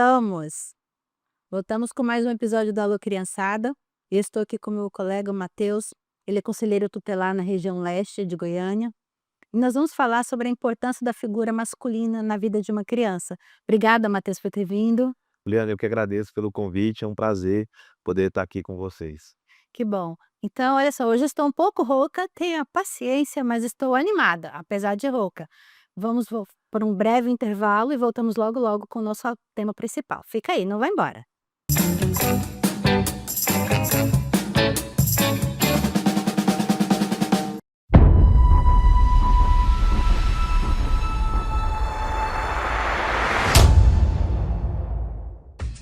voltamos. Voltamos com mais um episódio do Alô Criançada. Eu estou aqui com meu colega Matheus, ele é conselheiro tutelar na região leste de Goiânia. E nós vamos falar sobre a importância da figura masculina na vida de uma criança. Obrigada, Matheus, por ter vindo. Juliana, eu que agradeço pelo convite, é um prazer poder estar aqui com vocês. Que bom. Então, olha só, hoje eu estou um pouco rouca, tenha paciência, mas estou animada, apesar de rouca. Vamos por um breve intervalo e voltamos logo logo com o nosso tema principal. Fica aí, não vai embora.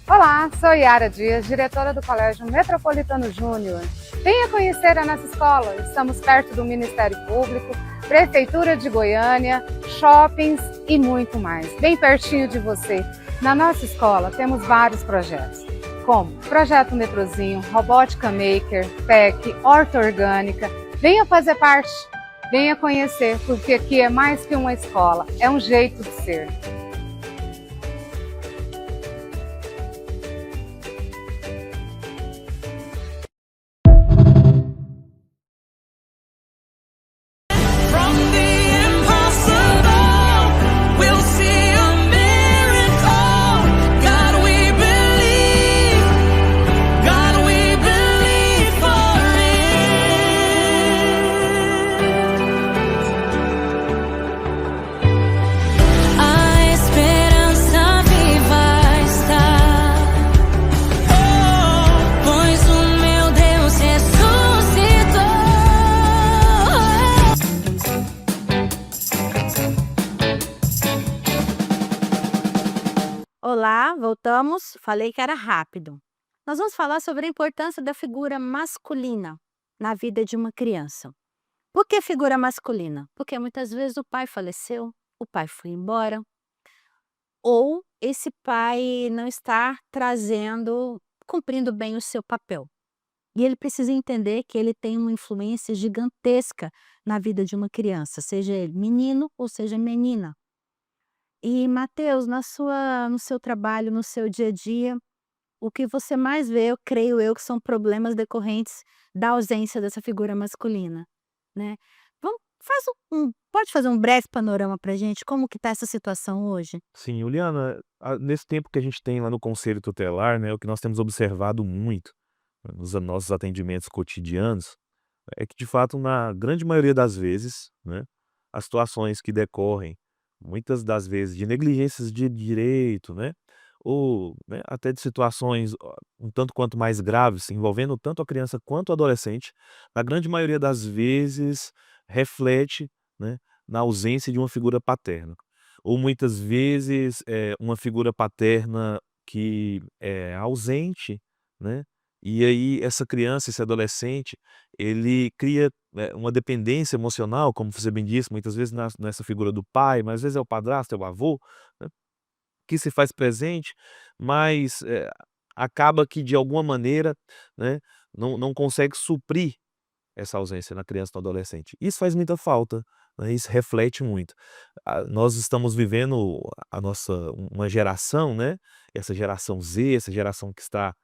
Olá, sou Yara Dias, diretora do Colégio Metropolitano Júnior. Venha conhecer a nossa escola. Estamos perto do Ministério Público, Prefeitura de Goiânia, shoppings e muito mais. Bem pertinho de você. Na nossa escola temos vários projetos, como Projeto Metrozinho, Robótica Maker, PEC, Horta Orgânica. Venha fazer parte, venha conhecer, porque aqui é mais que uma escola, é um jeito de ser. Olá, voltamos. Falei que era rápido. Nós vamos falar sobre a importância da figura masculina na vida de uma criança. Por que figura masculina? Porque muitas vezes o pai faleceu, o pai foi embora, ou esse pai não está cumprindo bem o seu papel. E ele precisa entender que ele tem uma influência gigantesca na vida de uma criança, seja ele menino ou seja menina. E Matheus, no seu trabalho, no seu dia a dia, o que você mais vê, eu creio eu, que são problemas decorrentes da ausência dessa figura masculina, né. Vamos pode fazer um breve panorama pra gente, como que tá essa situação hoje? Sim, Juliana, nesse tempo que a gente tem lá no Conselho Tutelar, né, o que nós temos observado muito nos nossos atendimentos cotidianos, é que de fato, na grande maioria das vezes, né, as situações que decorrem, muitas das vezes, de negligências de direito, né, ou, né, até de situações um tanto quanto mais graves, envolvendo tanto a criança quanto o adolescente, na grande maioria das vezes reflete, né, na ausência de uma figura paterna. Ou muitas vezes, uma figura paterna que é ausente, né, e aí essa criança, esse adolescente, ele cria, uma dependência emocional, como você bem disse, muitas vezes nessa figura do pai, mas às vezes é o padrasto, é o avô, né, que se faz presente, mas, acaba que de alguma maneira, né, não consegue suprir essa ausência na criança e no adolescente. Isso faz muita falta, né, isso reflete muito. Nós estamos vivendo uma geração, né, essa geração Z, essa geração que está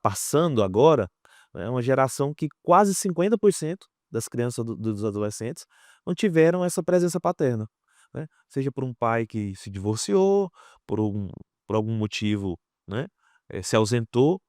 passando agora, é uma geração que quase 50% das crianças dos adolescentes não tiveram essa presença paterna, né. Seja por um pai que se divorciou, por um por algum motivo, né, se ausentou,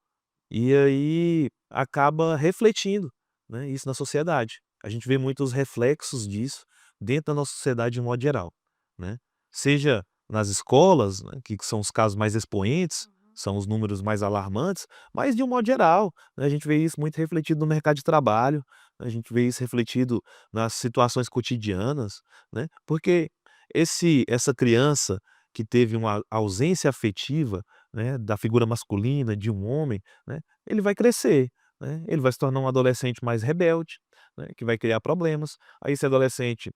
e aí acaba refletindo, né, isso na sociedade. A gente vê muitos reflexos disso dentro da nossa sociedade de modo geral, né. Seja nas escolas, né, que são os casos mais expoentes, são os números mais alarmantes, mas de um modo geral, né, a gente vê isso muito refletido no mercado de trabalho, a gente vê isso refletido nas situações cotidianas, né, porque essa criança que teve uma ausência afetiva, né, da figura masculina, de um homem, né, ele vai crescer, né, ele vai se tornar um adolescente mais rebelde, né, que vai criar problemas. Aí esse adolescente,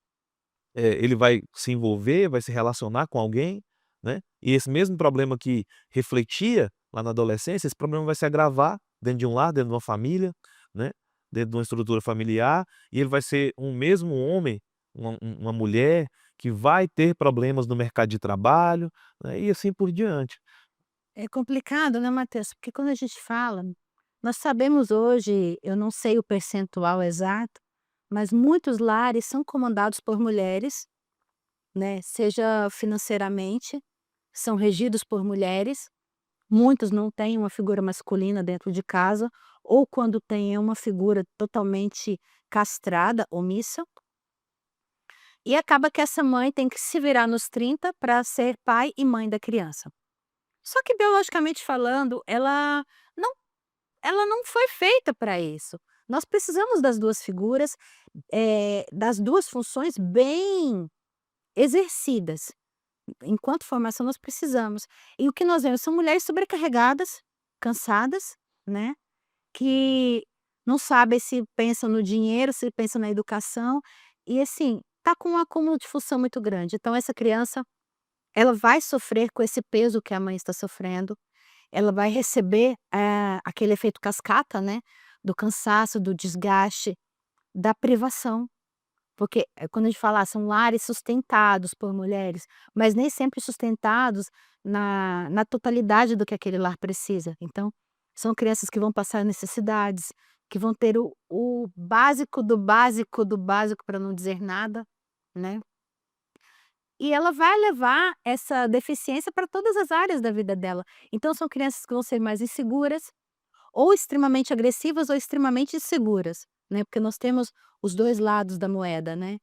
ele vai se envolver, vai se relacionar com alguém, né, e esse mesmo problema que refletia lá na adolescência, esse problema vai se agravar dentro de um lar, dentro de uma família, né, dentro de uma estrutura familiar, e ele vai ser um mesmo homem, uma mulher que vai ter problemas no mercado de trabalho, né, e assim por diante. É complicado, né, Matheus? Porque quando a gente fala, nós sabemos hoje, eu não sei o percentual exato, mas muitos lares são comandados por mulheres, né, seja financeiramente, são regidos por mulheres. Muitos não têm uma figura masculina dentro de casa, ou quando tem é uma figura totalmente castrada, omissa, e acaba que essa mãe tem que se virar nos 30 para ser pai e mãe da criança. Só que biologicamente falando, não ela não foi feita para isso. Nós precisamos das 2 figuras, das 2 funções bem exercidas. Enquanto formação nós precisamos. E o que nós vemos são mulheres sobrecarregadas, cansadas, né, que não sabem se pensam no dinheiro, se pensam na educação, e assim, tá com um acúmulo de função muito grande. Então essa criança, ela vai sofrer com esse peso que a mãe está sofrendo, ela vai receber, aquele efeito cascata, né, do cansaço, do desgaste, da privação. Porque, quando a gente fala, são lares sustentados por mulheres, mas nem sempre sustentados na totalidade do que aquele lar precisa. Então, são crianças que vão passar necessidades, que vão ter o básico do básico do básico, para não dizer nada, né. E ela vai levar essa deficiência para todas as áreas da vida dela. Então são crianças que vão ser mais inseguras, ou extremamente agressivas ou extremamente inseguras, né, porque nós temos os 2 lados da moeda, né.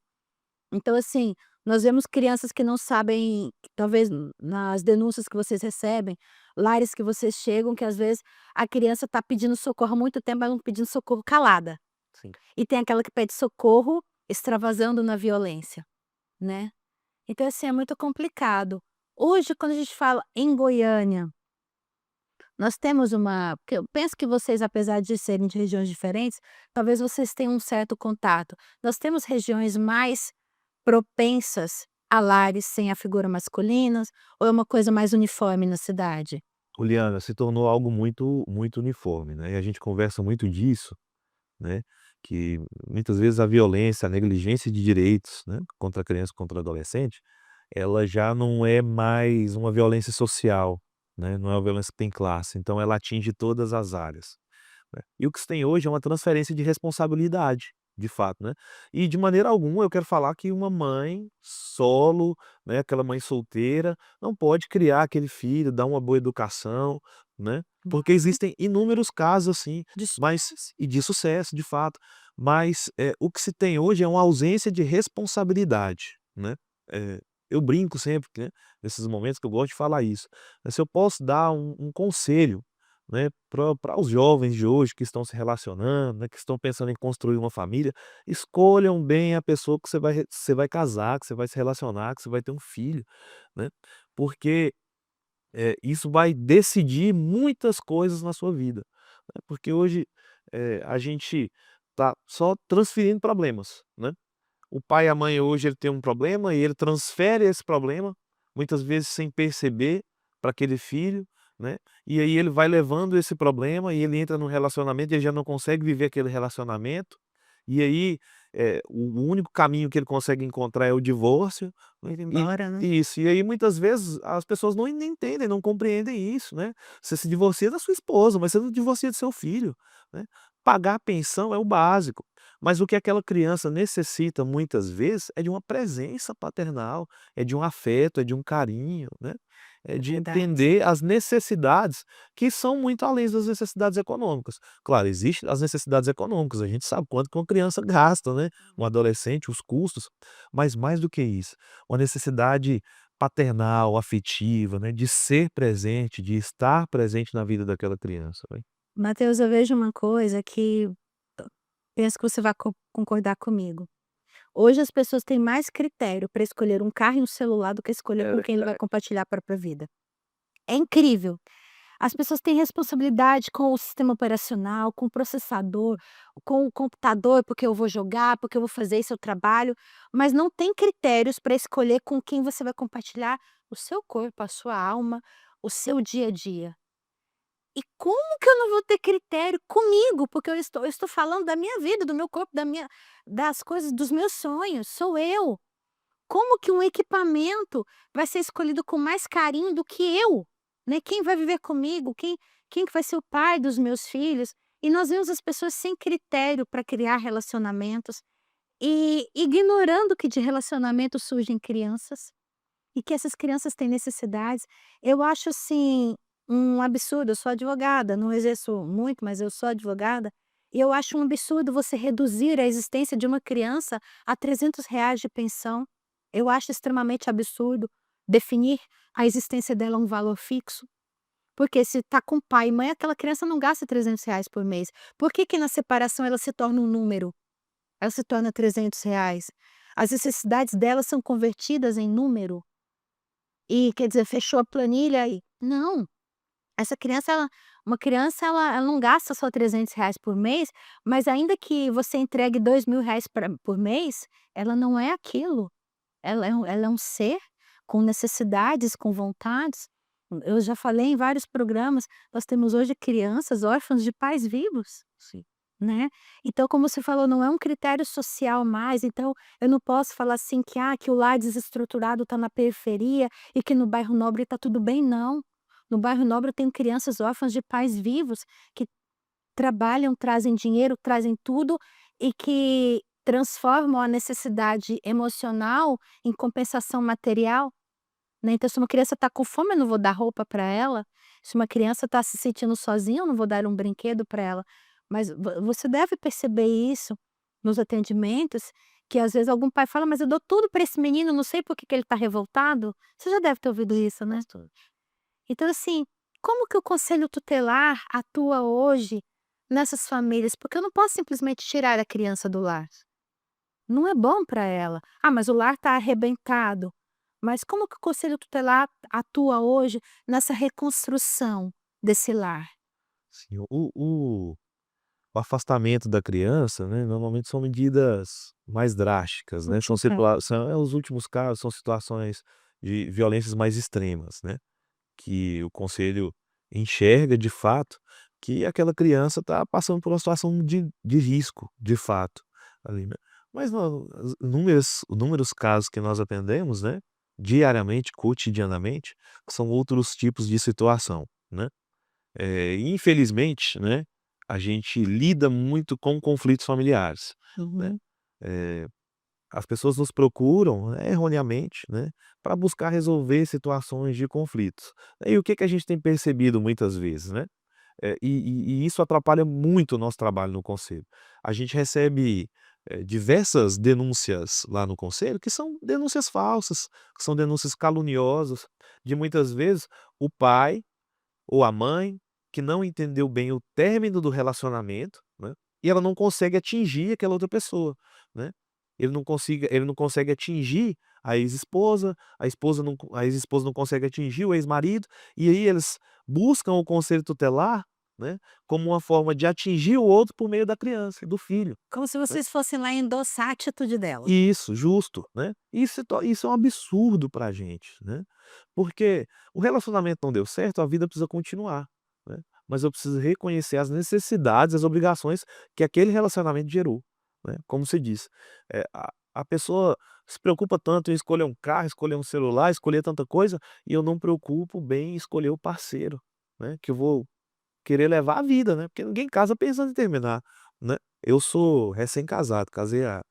Então assim, nós vemos crianças que não sabem, talvez nas denúncias que vocês recebem, lares que vocês chegam, que às vezes a criança está pedindo socorro há muito tempo, mas não pedindo socorro calada. Sim. E tem aquela que pede socorro extravasando na violência, né. Então assim, é muito complicado. Hoje quando a gente fala em Goiânia, nós temos uma porque eu penso que vocês, apesar de serem de regiões diferentes, talvez vocês tenham um certo contato. Nós temos regiões mais propensas a lares sem a figura masculina, ou é uma coisa mais uniforme na cidade? Juliana, se tornou algo muito uniforme, né, e a gente conversa muito disso, né, que muitas vezes a violência, a negligência de direitos, né, contra a criança, contra o adolescente, ela já não é mais uma violência social, né, não é uma violência que tem classe, então ela atinge todas as áreas, né. E o que se tem hoje é uma transferência de responsabilidade, de fato, né. E de maneira alguma eu quero falar que uma mãe solo, né, aquela mãe solteira, não pode criar aquele filho, dar uma boa educação, né, porque Uhum. existem inúmeros casos assim, De mas sucesso. e de sucesso, de fato. Mas, o que se tem hoje é uma ausência de responsabilidade, né. Eu brinco sempre, né, nesses momentos que eu gosto de falar isso, se eu posso dar um conselho, né, pra os jovens de hoje que estão se relacionando, né, que estão pensando em construir uma família, escolham bem a pessoa que você vai casar, que você vai se relacionar, que você vai ter um filho, né, porque, isso vai decidir muitas coisas na sua vida, né, porque hoje, a gente tá só transferindo problemas, né. O pai e a mãe hoje ele tem um problema e ele transfere esse problema, muitas vezes sem perceber, para aquele filho, né, e aí ele vai levando esse problema e ele entra num relacionamento e ele já não consegue viver aquele relacionamento, e aí, o único caminho que ele consegue encontrar é o divórcio, Ir e embora, né. isso, e aí muitas vezes as pessoas não entendem, não compreendem isso, né. Você se divorcia da sua esposa, mas você não divorcia do seu filho, né. Pagar a pensão é o básico. Mas o que aquela criança necessita muitas vezes é de uma presença paternal, é de um afeto, é de um carinho, né, é de Verdade. entender as necessidades que são muito além das necessidades econômicas. Claro, existem as necessidades econômicas, a gente sabe quanto que uma criança gasta, né, um adolescente, os custos, mas mais do que isso, uma necessidade paternal, afetiva, né, de ser presente, de estar presente na vida daquela criança, né. Matheus, eu vejo uma coisa que penso que você vai concordar comigo. Hoje as pessoas têm mais critério para escolher um carro e um celular do que escolher É com quem ele vai verdade. compartilhar a própria vida. É incrível. As pessoas têm responsabilidade com o sistema operacional, com o processador, com o computador, porque eu vou jogar, porque eu vou fazer esse trabalho, mas não tem critérios para escolher com quem você vai compartilhar o seu corpo, a sua alma, o seu dia a dia. E como que eu não vou ter critério comigo? Porque eu estou falando da minha vida, do meu corpo, das coisas, dos meus sonhos, sou eu. Como que um equipamento vai ser escolhido com mais carinho do que eu? né? Quem vai viver comigo? Quem que vai ser o pai dos meus filhos? E nós vemos as pessoas sem critério para criar relacionamentos e ignorando que de relacionamento surgem crianças e que essas crianças têm necessidades. Eu acho, assim, um absurdo. Eu sou advogada, não exerço muito, mas eu sou advogada, e eu acho um absurdo você reduzir a existência de uma criança a R$ 300 de pensão. Eu acho extremamente absurdo definir a existência dela a um valor fixo, porque se está com pai e mãe, aquela criança não gasta R$ 300 por mês. Por que que na separação ela se torna um número? Ela se torna R$ 300. As necessidades dela são convertidas em número e, quer dizer, fechou a planilha e não, essa criança uma criança ela não gasta só R$ 300 por mês, mas ainda que você entregue R$ 2.000 por mês, ela não é aquilo. Ela é um ser com necessidades, com vontades. Eu já falei em vários programas, nós temos hoje crianças órfãs de pais vivos. Sim. Né. Então, como você falou, não é um critério social mais, então eu não posso falar assim que o lar desestruturado está na periferia e que no bairro nobre está tudo bem, não. No bairro nobre eu tenho crianças órfãs de pais vivos que trabalham, trazem dinheiro, trazem tudo e que transformam a necessidade emocional em compensação material, né. Então se uma criança está com fome, eu não vou dar roupa para ela, se uma criança está se sentindo sozinha, eu não vou dar um brinquedo para ela. Mas você deve perceber isso nos atendimentos, que às vezes algum pai fala: "Mas eu dou tudo para esse menino, não sei por que que ele está revoltado". Você já deve ter ouvido isso, né? Bastante. Então assim, como que o conselho tutelar atua hoje nessas famílias? Porque eu não posso simplesmente tirar a criança do lar. Não é bom para ela. "Ah, mas o lar está arrebentado". Mas como que o conselho tutelar atua hoje nessa reconstrução desse lar? Sim, o afastamento da criança, né, normalmente são medidas mais drásticas, né, os últimos casos são situações de violências mais extremas, né, que o conselho enxerga de fato que aquela criança está passando por uma situação de risco, de fato, ali, né. Mas não, os inúmeros casos que nós atendemos, né, diariamente, cotidianamente, são outros tipos de situação, né. Infelizmente, né, a gente lida muito com conflitos familiares, né. Uhum. Eh, as pessoas nos procuram, né, erroneamente, né, para buscar resolver situações de conflitos. E o que que a gente tem percebido muitas vezes, né, e isso atrapalha muito o nosso trabalho no conselho. A gente recebe, diversas denúncias lá no conselho, que são denúncias falsas, que são denúncias caluniosas, de muitas vezes o pai ou a mãe, que não entendeu bem o término do relacionamento, né, e ela não consegue atingir aquela outra pessoa, né. Ele não consegue atingir a ex-esposa, a ex-esposa não consegue atingir o ex-marido, e aí eles buscam o conselho tutelar, né, como uma forma de atingir o outro por meio da criança, do filho, Como se né. vocês fossem lá endossar a atitude dela. Isso, justo, né. Isso é um absurdo pra gente, né, porque o relacionamento não deu certo, a vida precisa continuar, né, mas eu preciso reconhecer as necessidades, as obrigações que aquele relacionamento gerou, né. Como você disse, a pessoa se preocupa tanto em escolher um carro, escolher um celular, escolher tanta coisa, e eu não preocupo bem em escolher o parceiro, né, que eu vou querer levar a vida, né, porque ninguém casa pensando em terminar, né. Eu sou recém-casado, casei há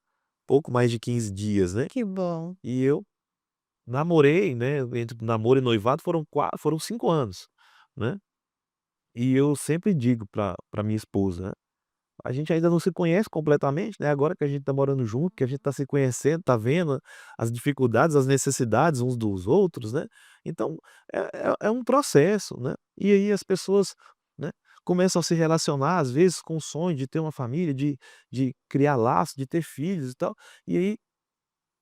pouco mais de 15 dias, né, Que bom. e eu namorei, né, entre namoro e noivado foram 5 anos, né, e eu sempre digo pra minha esposa, né, a gente ainda não se conhece completamente, né, agora que a gente tá morando junto, que a gente tá se conhecendo, tá vendo as dificuldades, as necessidades uns dos outros, né, então é um processo, né, e aí as pessoas, né, começam a se relacionar, às vezes, com o sonho de ter uma família, de criar laços, de ter filhos e tal, e aí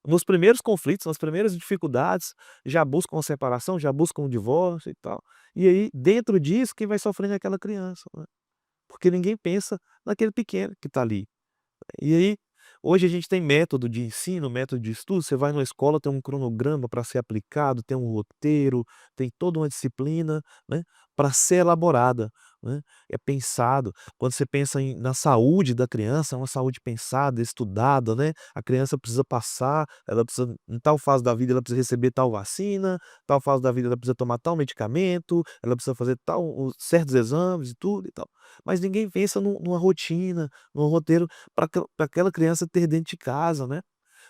nos primeiros conflitos, nas primeiras dificuldades, já buscam a separação, já buscam o divórcio e tal. E aí, dentro disso, quem vai sofrendo é aquela criança, né, porque ninguém pensa naquele pequeno que está ali. E aí, hoje a gente tem método de ensino, método de estudo, você vai numa escola, tem um cronograma para ser aplicado, tem um roteiro, tem toda uma disciplina, né, para ser elaborada, né, é pensado. Quando você pensa na saúde da criança, é uma saúde pensada, estudada, né, a criança precisa passar, ela precisa em tal fase da vida ela precisa receber tal vacina, tal fase da vida ela precisa tomar tal medicamento, ela precisa fazer certos exames e tudo e tal. Mas ninguém pensa numa rotina, num roteiro para aquela criança ter dentro de casa, né.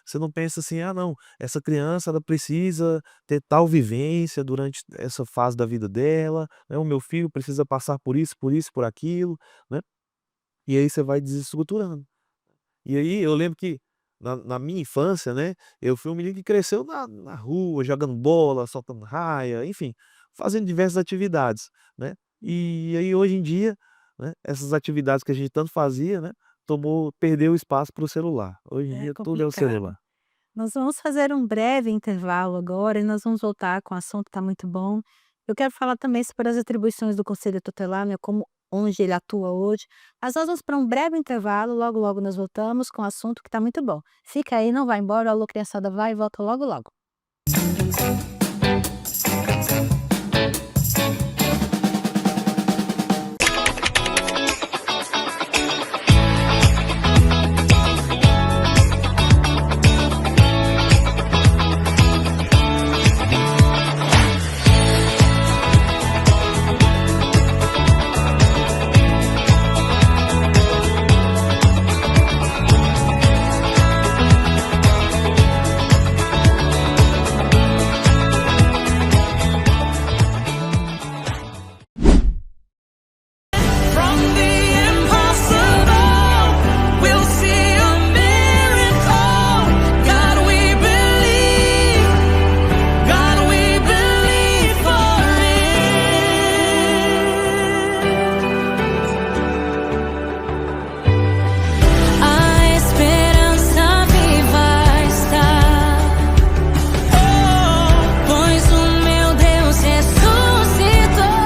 Você não pensa assim: "Ah não, essa criança ela precisa ter tal vivência durante essa fase da vida dela, né, o meu filho precisa passar por isso, por isso, por aquilo", né. E aí você vai desestruturando. E aí eu lembro que na minha infância, né, eu fui um menino que cresceu na rua, jogando bola, soltando raia, enfim, fazendo diversas atividades, né. E aí hoje em dia, né, essas atividades que a gente tanto fazia, né, perdeu espaço para o celular. Hoje em É dia tudo é o complicado. celular. Nós vamos fazer um breve intervalo agora e nós vamos voltar com o assunto que está muito bom. Eu quero falar também sobre as atribuições do conselho tutelar, né, como onde ele atua hoje. Mas nós vamos para um breve intervalo, logo logo nós voltamos com o assunto que está muito bom. Fica aí, não vai embora, alô criançada, vai e volta logo logo. From the impossible, we'll see a miracle. God we believe for it. A esperança viva está, pois o meu Deus ressuscitou.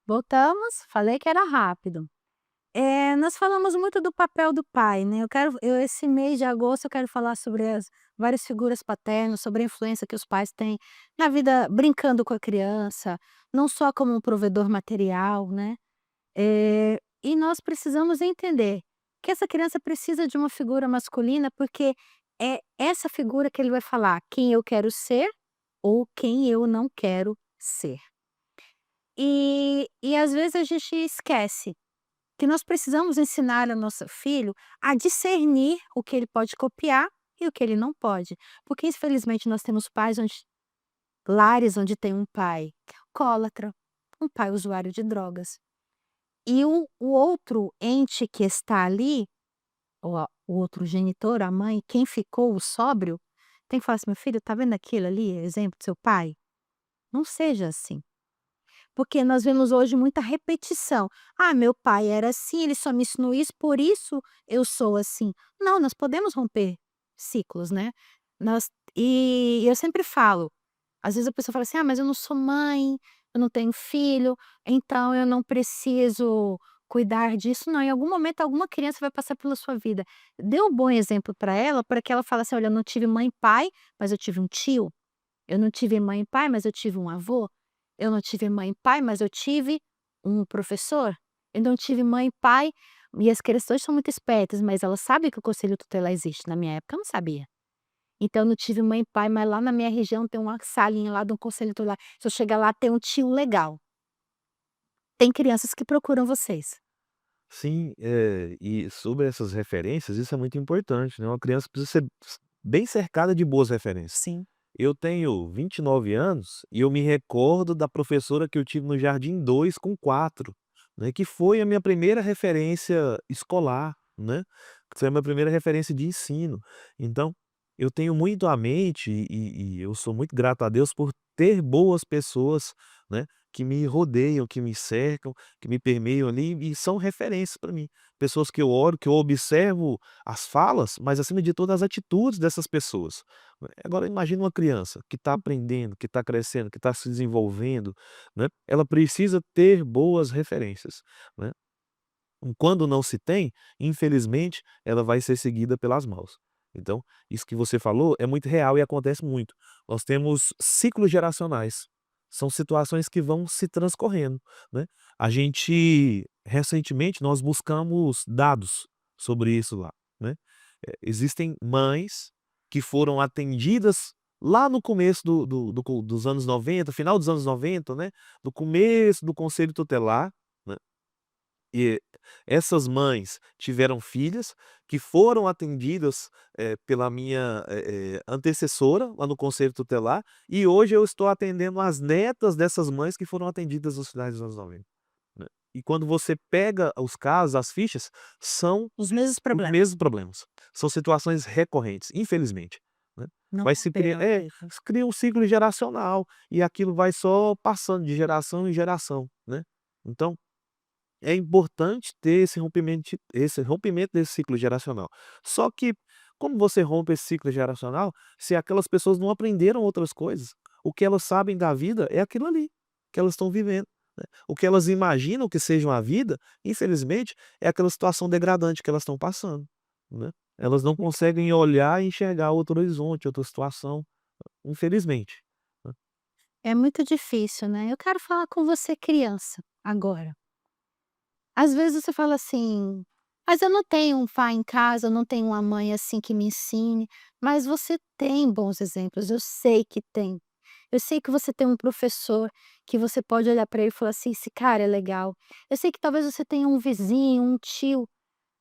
Voltamos, falei que era rápido. Nós falamos muito do papel do pai, né, esse mês de agosto eu quero falar sobre as várias figuras paternas, sobre a influência que os pais têm na vida brincando com a criança, não só como um provedor material, né, e nós precisamos entender que essa criança precisa de uma figura masculina, porque é essa figura que ele vai falar quem eu quero ser ou quem eu não quero ser. E às vezes a gente esquece que nós precisamos ensinar ao nosso filho a discernir o que ele pode copiar e o que ele não pode. Porque infelizmente nós temos lares onde tem um pai que é alcoólatra, um pai usuário de drogas. E o outro ente que está ali, o outro genitor, a mãe, quem ficou, o sóbrio, tem que falar assim: "Meu filho, tá vendo aquilo ali, exemplo do seu pai? Não seja assim". Porque nós vemos hoje muita repetição. "Ah, meu pai era assim, ele só me ensinou isso, por isso eu sou assim". Não, nós podemos romper ciclos, né. E eu sempre falo, às vezes a pessoa fala assim: "Ah, mas eu não sou mãe, eu não tenho filho, então eu não preciso cuidar disso". Não, em algum momento alguma criança vai passar pela sua vida. Dê um bom exemplo para que ela fale assim: "Olha, eu não tive mãe e pai, mas eu tive um tio. Eu não tive mãe e pai, mas eu tive um avô. Eu não tive mãe e pai, mas eu tive um professor. Eu não tive mãe e pai", e as crianças hoje são muito espertas, mas elas sabem que o conselho tutelar existe, na minha época eu não sabia. Então eu não tive mãe e pai, mas lá na minha região tem uma salinha lá do conselho tutelar, se eu chegar lá tem um tio legal. Tem crianças que procuram vocês. Sim, e sobre essas referências, isso é muito importante, né, uma criança precisa ser bem cercada de boas referências. Sim. Eu tenho 29 anos e eu me recordo da professora que eu tive no Jardim 2 com 4, né, que foi a minha primeira referência escolar, né, que foi a minha primeira referência de ensino. Então, eu tenho muito à mente e eu sou muito grato a Deus por ter boas pessoas, né, que me rodeiam, que me cercam, que me permeiam ali e são referências para mim. Pessoas que eu oro, que eu observo as falas, mas acima de tudo as atitudes dessas pessoas. Agora imagina uma criança que está aprendendo, que está crescendo, que está se desenvolvendo, né, ela precisa ter boas referências, né. Quando não se tem, infelizmente, ela vai ser seguida pelas mãos. Então, isso que você falou é muito real e acontece muito. Nós temos ciclos geracionais. São situações que vão se transcorrendo, né. A gente recentemente nós buscamos dados sobre isso lá, né. Existem mães que foram atendidas lá no começo dos anos 90, final dos anos 90, né, no começo do conselho tutelar, né. E essas mães tiveram filhas que foram atendidas, pela minha, antecessora lá no conselho tutelar, e hoje eu estou atendendo as netas dessas mães que foram atendidas nos finais dos anos 90, né. E quando você pega os casos, as fichas, são Os mesmos os problemas. mesmos problemas. São situações recorrentes, infelizmente, né. Não Vai se cria romperam a vida. se cria um ciclo geracional, e aquilo vai só passando de geração em geração, né. Então é importante ter esse rompimento desse ciclo geracional. Só que, como você rompe esse ciclo geracional, se aquelas pessoas não aprenderam outras coisas, o que elas sabem da vida é aquilo ali, que elas estão vivendo, né. O que elas imaginam que seja uma vida, infelizmente, é aquela situação degradante que elas estão passando, né. Elas não conseguem olhar e enxergar outro horizonte, outra situação, infelizmente, né. É muito difícil, né. Eu quero falar com você criança, agora. Às vezes você fala assim: "Mas eu não tenho um pai em casa, eu não tenho uma mãe, assim, que me ensine", mas você tem bons exemplos, eu sei que tem. Eu sei que você tem um professor que você pode olhar para ele e falar assim: "Esse cara é legal". Eu sei que talvez você tenha um vizinho, um tio.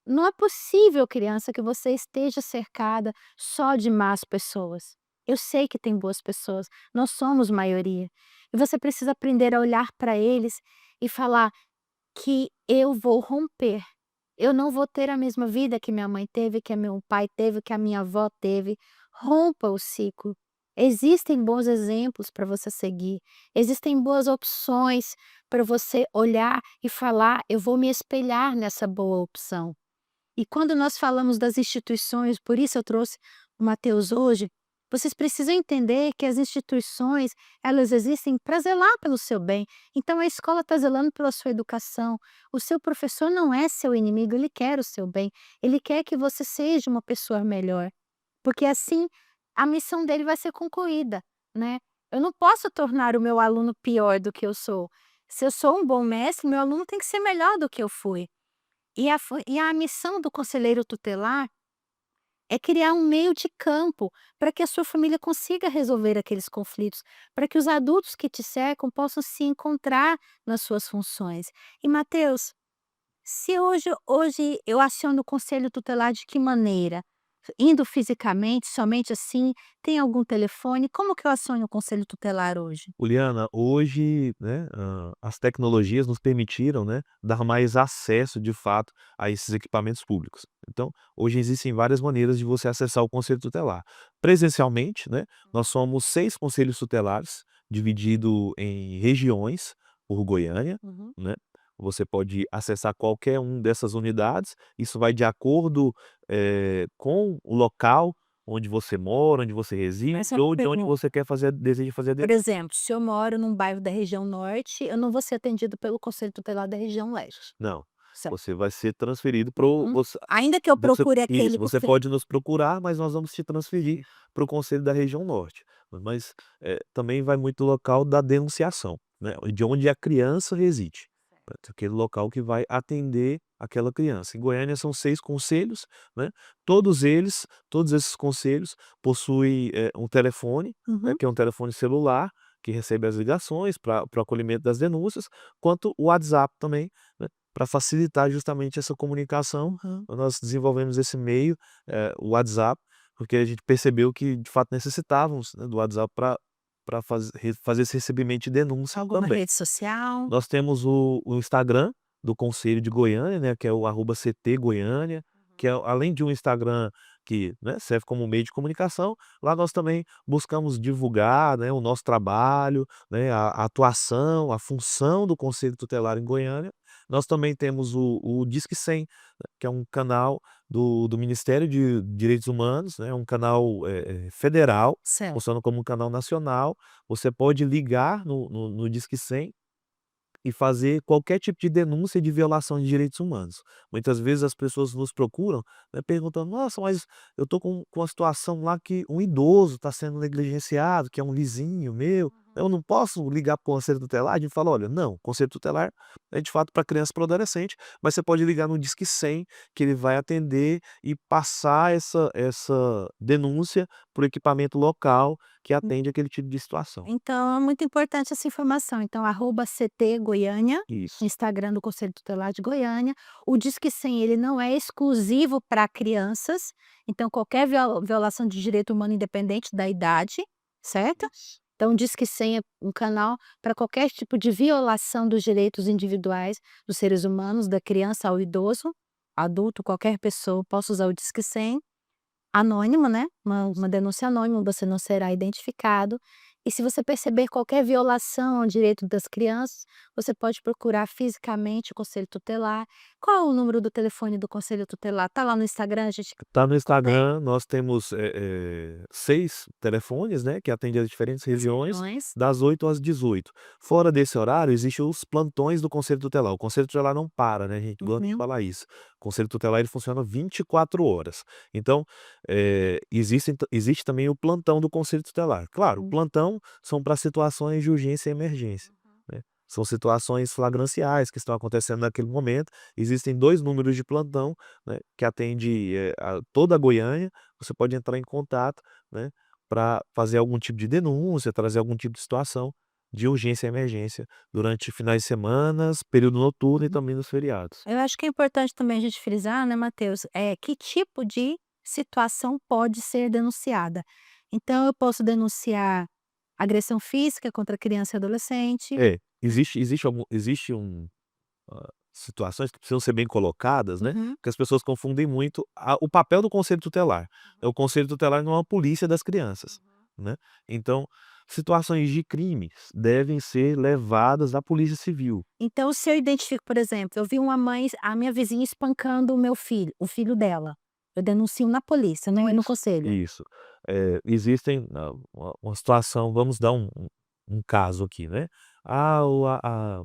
Não é possível, criança, que você esteja cercada só de más pessoas. Eu sei que tem boas pessoas, nós somos maioria. E você precisa aprender a olhar para eles e falar: que eu vou romper. Eu não vou ter a mesma vida que minha mãe teve, que meu pai teve, que a minha avó teve. Rompa o ciclo. Existem bons exemplos para você seguir, existem boas opções para você olhar e falar: "Eu vou me espelhar nessa boa opção". E quando nós falamos das instituições, por isso eu trouxe o Mateus hoje, vocês precisam entender que as instituições, elas existem para zelar pelo seu bem. Então a escola está zelando pela sua educação. O seu professor não é seu inimigo, ele quer o seu bem. Ele quer que você seja uma pessoa melhor, porque assim a missão dele vai ser concluída, né. Eu não posso tornar o meu aluno pior do que eu sou. Se eu sou um bom mestre, meu aluno tem que ser melhor do que eu fui. E a missão do conselheiro tutelar é criar um meio de campo para que a sua família consiga resolver aqueles conflitos, para que os adultos que te cercam possam se encontrar nas suas funções. E Mateus, se hoje eu aciono o conselho tutelar de que maneira? Indo fisicamente, somente assim? Tem algum telefone? Como que eu aciono o conselho tutelar hoje? Juliana, hoje, né, as tecnologias nos permitiram, né, dar mais acesso, de fato, a esses equipamentos públicos. Então, hoje existem várias maneiras de você acessar o conselho tutelar. Presencialmente, né, nós somos 6 conselhos tutelares, dividido em regiões por Goiânia, Uhum. né. Você pode acessar qualquer um dessas unidades, isso vai de acordo, com o local onde você mora, onde você reside Essa é uma ou de onde pergunta. você deseja fazer a Por exemplo, se eu moro num bairro da região norte, eu não vou ser atendida pelo conselho tutelar da região leste, Não, certo? você vai ser transferido para o Uhum. você Ainda que eu você procure aquele isso, com você pode nos procurar, mas nós vamos te transferir para o conselho da região norte. Mas, também vai muito do local da denunciação, né, de onde a criança reside. Aquele local que vai atender aquela criança. Em Goiânia são 6 conselhos, né, todos esses conselhos possuem, um telefone, né, Uhum. que é um telefone celular, que recebe as ligações para o acolhimento das denúncias, quanto o WhatsApp também, né, para facilitar justamente essa comunicação, Uhum. nós desenvolvemos esse meio, o WhatsApp, porque a gente percebeu que de fato necessitávamos, né, do WhatsApp para fazer esse recebimento de denúncia Alguma também. rede social? Nós temos o Instagram do Conselho de Goiânia, né, que é o @CT Goiânia, que é além de um Instagram que, né, serve como meio de comunicação, lá nós também buscamos divulgar, né, o nosso trabalho, né, a atuação, a função do Conselho Tutelar em Goiânia. Nós também temos o Disque 100, né, que é um canal do Ministério de Direitos Humanos, né, um canal, federal, Certo. funciona como um canal nacional. Você pode ligar no Disque 100 e fazer qualquer tipo de denúncia de violação de direitos humanos. Muitas vezes as pessoas nos procuram, né, perguntando: "Nossa, mas eu estou com uma situação lá que um idoso está sendo negligenciado, que é um vizinho meu, eu não posso ligar para o conselho tutelar?" A gente fala: "Olha, não, o conselho tutelar é de fato para criança e para o adolescente, mas você pode ligar no Disque 100 que ele vai atender e passar essa denúncia para o equipamento local que atende aquele tipo de situação." Então é muito importante essa informação. Então, @CT Goiânia, Isso. Instagram do Conselho Tutelar de Goiânia. O Disque 100 ele não é exclusivo para crianças, então qualquer violação de direito humano independente da idade, certo? Isso. Então o Disque 100 é um canal para qualquer tipo de violação dos direitos individuais dos seres humanos, da criança ao idoso, adulto, qualquer pessoa possa usar o Disque 100. Anônimo, né, uma denúncia anônima, você não será identificado. E se você perceber qualquer violação ao direito das crianças, você pode procurar fisicamente o conselho tutelar. Qual é o número do telefone do conselho tutelar? Tá lá no Instagram, a gente Tá no tem Instagram, nós temos, 6 telefones, né, que atendem as diferentes regiões, regiões. das 8 às 18. Fora desse horário, existem os plantões do conselho tutelar. O conselho tutelar não para, né, a gente gosta de Uhum. falar isso. O conselho tutelar ele funciona 24 horas. Então, existe também o plantão do conselho tutelar. Claro, o Hum. plantão são para situações de urgência e emergência, né. São situações flagranciais que estão acontecendo naquele momento. Existem 2 números de plantão, né, que atende, a toda a Goiânia. Você pode entrar em contato, né, pra fazer algum tipo de denúncia, trazer algum tipo de situação de urgência e emergência durante finais de semanas, período noturno e Uhum. também nos feriados. Eu acho que é importante também a gente frisar, né, Matheus, que tipo de situação pode ser denunciada. Então eu posso denunciar agressão física contra criança e adolescente, É, né. existe situações que precisam ser bem colocadas, né, Uhum. porque as pessoas confundem muito o papel do conselho tutelar. O conselho tutelar não é uma polícia das crianças, né. Então, situações de crimes devem ser levadas à polícia civil. Então se eu identifico, por exemplo, eu vi a minha vizinha espancando o meu filho, o filho dela, eu denuncio na polícia, não é no conselho. Isso. Existem, uma situação, vamos dar um caso aqui, né. O a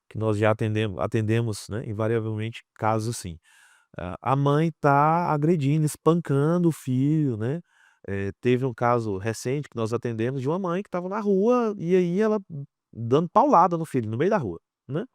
que nós já atendemos, né, invariavelmente casos assim. A mãe está agredindo, espancando o filho, né. Teve um caso recente que nós atendemos de uma mãe que estava na rua, e aí ela dando paulada no filho, no meio da rua, né.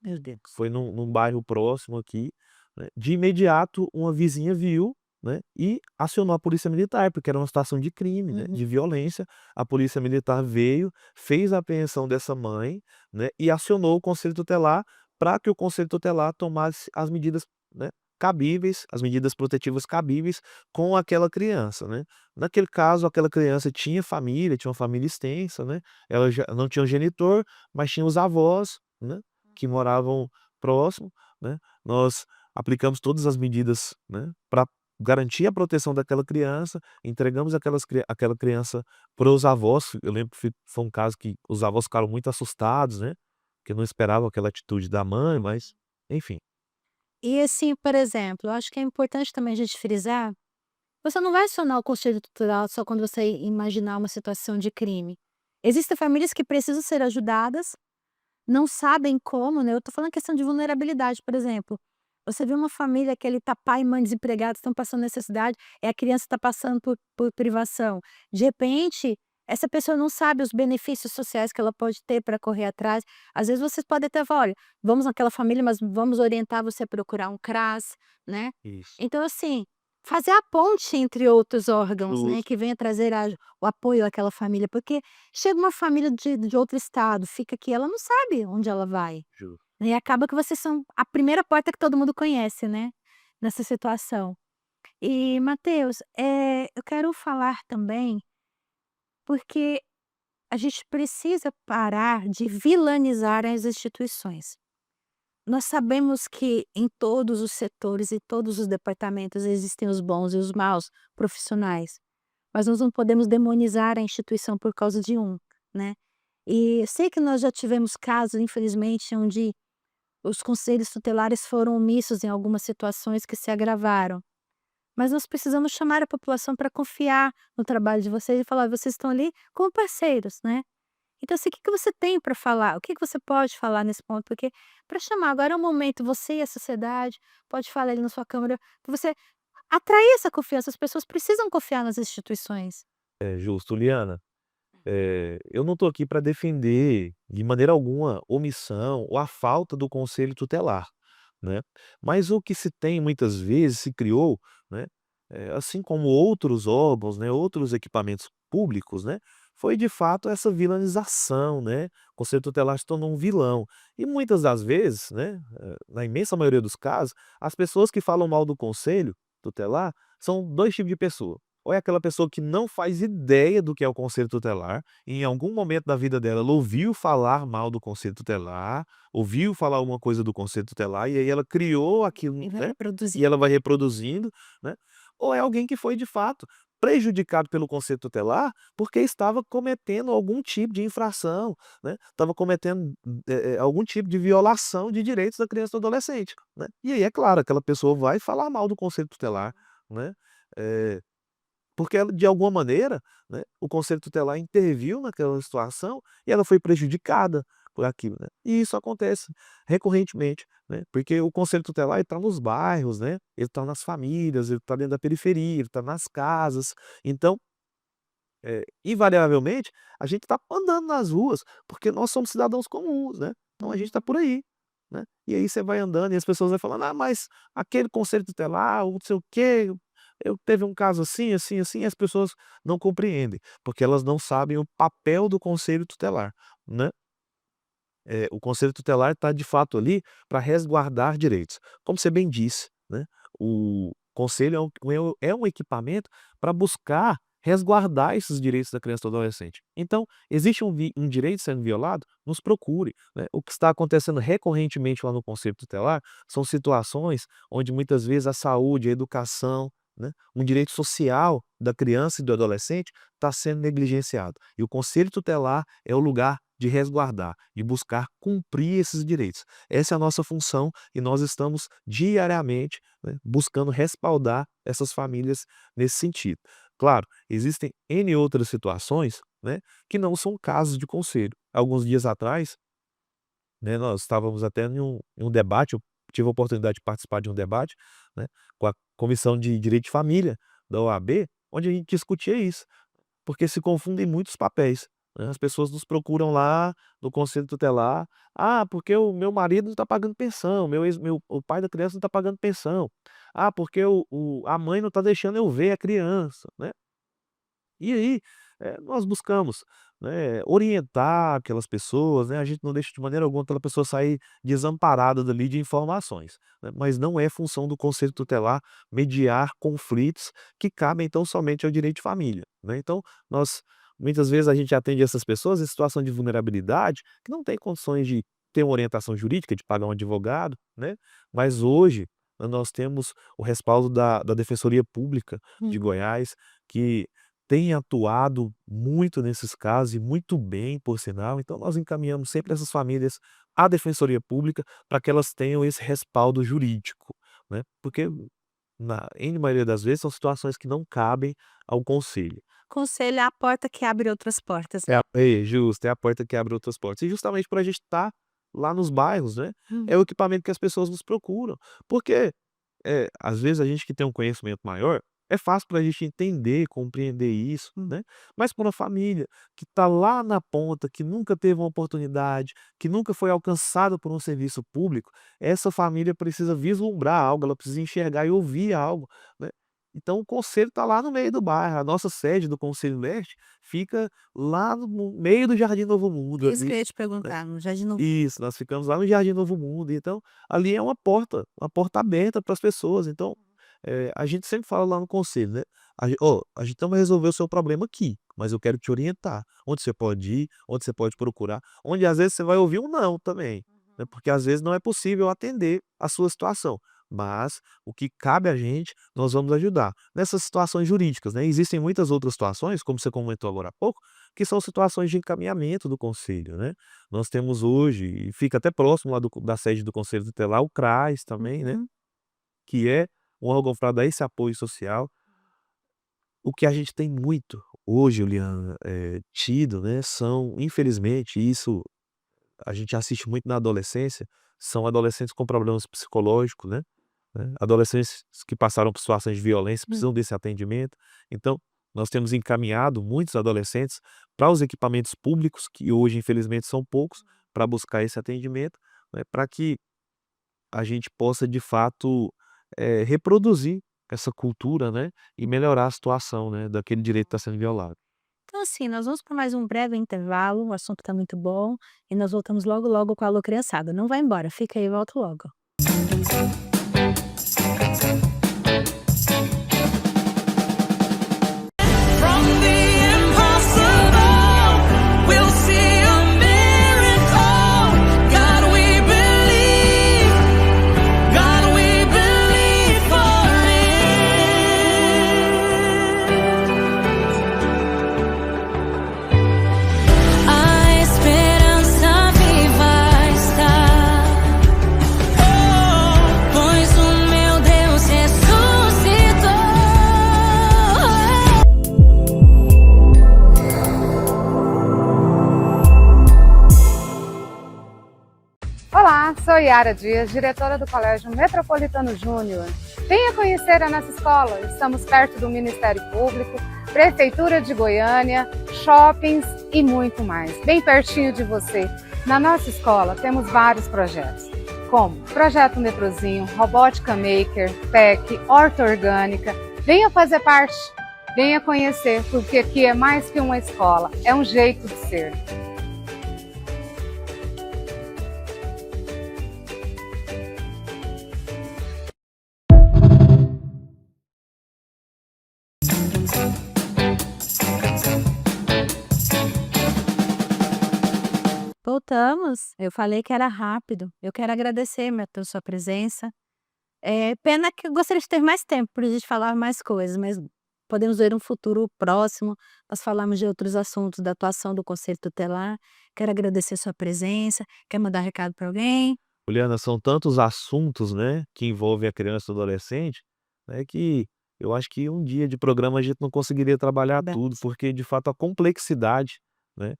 Meu Deus. Foi num bairro próximo aqui, né. De imediato uma vizinha viu, né, e acionou a polícia militar, porque era uma situação de crime, né, Uhum. de violência. A polícia militar veio, fez a apreensão dessa mãe, né, e acionou o conselho tutelar para que o conselho tutelar tomasse as medidas, né, cabíveis, as medidas protetivas cabíveis com aquela criança, né. Naquele caso, aquela criança tinha família, tinha uma família extensa, né, ela já não tinha um genitor, mas tinha os avós, né, que moravam próximo, né. Nós aplicamos todas as medidas, né, pra garantir a proteção daquela criança, entregamos aquela criança para os avós. Eu lembro que foi um caso que os avós ficaram muito assustados, né, porque não esperavam aquela atitude da mãe, mas enfim. E assim, por exemplo, eu acho que é importante também a gente frisar, você não vai acionar o conselho tutelar só quando você imaginar uma situação de crime. Existem famílias que precisam ser ajudadas, não sabem como, né, eu tô falando questão de vulnerabilidade, por exemplo, você vê uma família que ele tá pai e mãe desempregados, estão passando necessidade, e a criança está passando por privação. De repente, essa pessoa não sabe os benefícios sociais que ela pode ter para correr atrás. Às vezes vocês podem até falar: "Olha, vamos naquela família, mas vamos orientar você a procurar um CRAS", né. Isso. Então assim, fazer a ponte entre outros órgãos, né, que Justo, venha trazer o apoio àquela família, porque chega uma família de outro estado, fica aqui, ela não sabe onde ela vai. justo. E acaba que vocês são a primeira porta que todo mundo conhece, né, nessa situação. E Matheus, eu quero falar também, porque a gente precisa parar de vilanizar as instituições. Nós sabemos que em todos os setores e todos os departamentos existem os bons e os maus profissionais, mas nós não podemos demonizar a instituição por causa de um, né. E eu sei que nós já tivemos casos, infelizmente, onde os conselhos tutelares foram omissos em algumas situações que se agravaram, mas nós precisamos chamar a população para confiar no trabalho de vocês e falar: "Vocês estão ali como parceiros, né". Então, assim, o que que você tem para falar? O que que você pode falar nesse ponto? Porque para chamar agora é o momento, você e a sociedade, pode falar ali na sua câmera, para você atrair essa confiança, as pessoas precisam confiar nas instituições. É justo, Liana. Eu não estou aqui para defender, de maneira alguma, omissão ou a falta do conselho tutelar, né. Mas o que se tem muitas vezes, se criou, né, assim como outros órgãos, né, outros equipamentos públicos, né, foi de fato essa vilanização, né. O conselho tutelar se tornou um vilão. E muitas das vezes, né, na imensa maioria dos casos, as pessoas que falam mal do conselho tutelar são 2 tipos de pessoa. Ou é aquela pessoa que não faz ideia do que é o conselho tutelar, e em algum momento da vida dela ela ouviu falar mal do conselho tutelar, ouviu falar alguma coisa do conselho tutelar, e aí ela criou aquilo, E vai né, reproduzir. e ela vai reproduzindo, né. Ou é alguém que foi de fato prejudicado pelo conselho tutelar, porque estava cometendo algum tipo de infração, né, estava cometendo, algum tipo de violação de direitos da criança ou do adolescente, né. E aí é claro, aquela pessoa vai falar mal do conselho tutelar, né. Eh Porque ela de alguma maneira, né, o conselho tutelar interviu naquela situação e ela foi prejudicada por aquilo, né. E isso acontece recorrentemente, né, porque o conselho tutelar ele tá nos bairros, né, ele está nas famílias, ele está dentro da periferia, ele está nas casas. Então, invariavelmente, a gente está andando nas ruas, porque nós somos cidadãos comuns, né, então a gente está por aí, né. E aí você vai andando e as pessoas vão falando: "Ah, mas aquele conselho tutelar, o não sei o quê, eu teve um caso assim, assim, assim", e as pessoas não compreendem, porque elas não sabem o papel do conselho tutelar, né. O conselho tutelar está de fato ali para resguardar direitos. Como você bem disse, né, o conselho é um equipamento para buscar resguardar esses direitos da criança e do adolescente. Então, existe um direito sendo violado, nos procure, né. O que está acontecendo recorrentemente lá no conselho tutelar são situações onde muitas vezes a saúde, a educação, né, um direito social da criança e do adolescente está sendo negligenciado. E o conselho tutelar é o lugar de resguardar, de buscar cumprir esses direitos. Essa é a nossa função e nós estamos diariamente, né, buscando respaldar essas famílias nesse sentido. Claro, existem N outras situações, né, que não são casos de conselho. Alguns dias atrás, né, nós estávamos até em um debate, eu tive a oportunidade de participar de um debate, né, com a Comissão de Direito de Família da OAB, onde a gente discutia isso. Porque se confundem muitos papéis, né, as pessoas nos procuram lá no conselho tutelar: "Ah, porque o meu marido não está pagando pensão, o pai da criança não está pagando pensão. Ah, porque a mãe não está deixando eu ver a criança", né. E aí, nós buscamos, né, orientar aquelas pessoas, né, a gente não deixa de maneira alguma aquela pessoa sair desamparada dali de informações, né, mas não é função do conselho tutelar mediar conflitos que cabem então somente ao direito de família, né. Então, nós muitas vezes a gente atende essas pessoas em situação de vulnerabilidade, que não tem condições de ter uma orientação jurídica, de pagar um advogado, né, mas hoje nós temos o respaldo da Defensoria Pública de Hum. Goiás, que tem atuado muito nesses casos e muito bem, por sinal, então nós encaminhamos sempre essas famílias à defensoria pública para que elas tenham esse respaldo jurídico, né, porque na maioria das vezes são situações que não cabem ao conselho. Conselho é a porta que abre outras portas. Justo, é a porta que abre outras portas. E justamente por a gente estar lá nos bairros, né, Hum. é o equipamento que as pessoas nos procuram, porque às vezes a gente que tem um conhecimento maior, é fácil para a gente entender, compreender isso, né, mas para uma família que está lá na ponta, que nunca teve uma oportunidade, que nunca foi alcançada por um serviço público, essa família precisa vislumbrar algo, ela precisa enxergar e ouvir algo, né. Então o conselho está lá no meio do bairro, a nossa sede do Conselho Leste fica lá no meio do Jardim Novo Mundo Isso que ali, eu ia te né. perguntar, no Jardim Novo. Isso, nós ficamos lá no Jardim Novo Mundo, então, ali é uma porta aberta para as pessoas, então, a gente sempre fala lá no conselho, né, a gente não vai resolver o seu problema aqui, mas eu quero te orientar, onde você pode ir, onde você pode procurar, onde às vezes você vai ouvir um não também, né, porque às vezes não é possível atender a sua situação, mas o que cabe a gente, nós vamos ajudar. Nessas situações jurídicas, né, existem muitas outras situações, como você comentou agora há pouco, que são situações de encaminhamento do conselho, né. Nós temos hoje, e fica até próximo lá da sede do conselho tutelar, o CRAS também, né, Uhum. que é um órgão para dar esse apoio social. O que a gente tem muito hoje, Juliana, tido, né, são infelizmente isso a gente assiste muito na adolescência, são adolescentes com problemas psicológicos, né, adolescentes que passaram por situações de violência, Hum. precisam desse atendimento. Então, nós temos encaminhado muitos adolescentes para os equipamentos públicos, que hoje infelizmente são poucos, para buscar esse atendimento, né, para que a gente possa de fato, reproduzir essa cultura, né, e melhorar a situação, né, daquele direito que está sendo violado. Então, assim, nós vamos para mais um breve intervalo, o assunto está muito bom, e nós voltamos logo, logo com a Alô Criançada. Não vai embora, fica aí, volto logo. From the impossible, we'll see a miracle. God, we believe. God, we believe for it. A esperança viva está. Oh, pois o meu Deus ressuscitou. Olá, sou Yara Dias, diretora do Colégio Metropolitano Júnior. Venha conhecer a nossa escola. Estamos perto do Ministério Público, Prefeitura de Goiânia, shoppings e muito mais. Bem pertinho de você. Na nossa escola temos vários projetos, como Projeto Metrozinho, Robótica Maker, PEC, Horta Orgânica. Venha fazer parte, venha conhecer, porque aqui é mais que uma escola, é um jeito de ser. Voltamos. Eu falei que era rápido. Eu quero agradecer pela sua presença. Pena que eu gostaria de ter mais tempo para a gente falar mais coisas, mas podemos ver um futuro próximo. Nós falamos de outros assuntos da atuação do Conselho Tutelar. Quero agradecer sua presença. Quer mandar recado para alguém? Juliana, são tantos assuntos, né, que envolvem a criança e o adolescente, né, que eu acho que um dia de programa a gente não conseguiria trabalhar Bem, tudo, porque de fato a complexidade, né,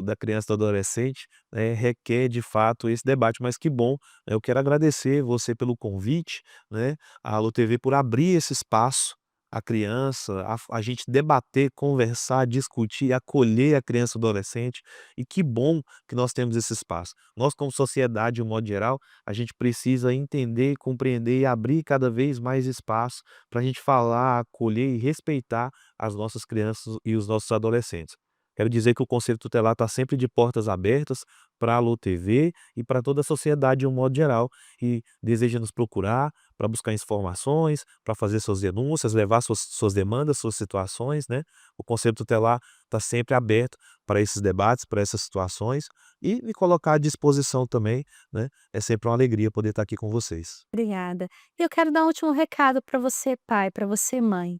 da criança e do adolescente, né, requer de fato esse debate. Mas que bom, né, eu quero agradecer você pelo convite, né, a Alô TV por abrir esse espaço à criança, a gente debater, conversar, discutir, acolher a criança e o adolescente. E que bom que nós temos esse espaço. Nós, como sociedade, de um modo geral, a gente precisa entender, compreender e abrir cada vez mais espaço para a gente falar, acolher e respeitar as nossas crianças e os nossos adolescentes. Quero dizer que o Conselho Tutelar está sempre de portas abertas para a Alô TV e para toda a sociedade de um modo geral, e deseja nos procurar para buscar informações, para fazer suas denúncias, levar suas demandas, suas situações, né. O Conselho Tutelar está sempre aberto para esses debates, para essas situações, e me colocar à disposição também, né. É sempre uma alegria poder estar aqui com vocês. obrigada. E eu quero dar um último recado para você, pai, para você, mãe.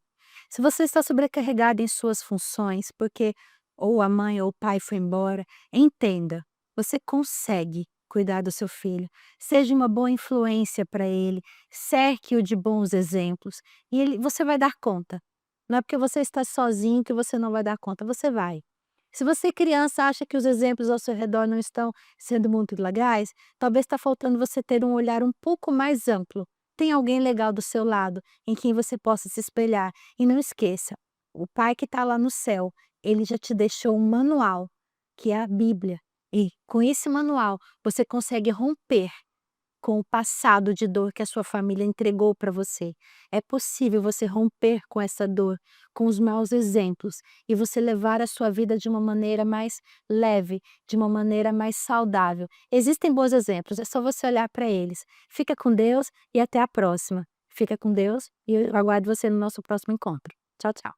Se você está sobrecarregado em suas funções, porque ou a mãe ou o pai foi embora, entenda, você consegue cuidar do seu filho. Seja uma boa influência para ele, cerque-o de bons exemplos e você vai dar conta. Não é porque você está sozinho que você não vai dar conta, você vai. Se você, criança, acha que os exemplos ao seu redor não estão sendo muito legais, talvez está faltando você ter um olhar um pouco mais amplo. Tem alguém legal do seu lado em quem você possa se espelhar. E não esqueça, o pai que está lá no céu, ele já te deixou um manual, que é a Bíblia. E com esse manual, você consegue romper com o passado de dor que a sua família entregou para você. É possível você romper com essa dor, com os maus exemplos, e você levar a sua vida de uma maneira mais leve, de uma maneira mais saudável. Existem bons exemplos, é só você olhar para eles. Fica com Deus e até a próxima. Fica com Deus e eu aguardo você no nosso próximo encontro. Tchau, tchau.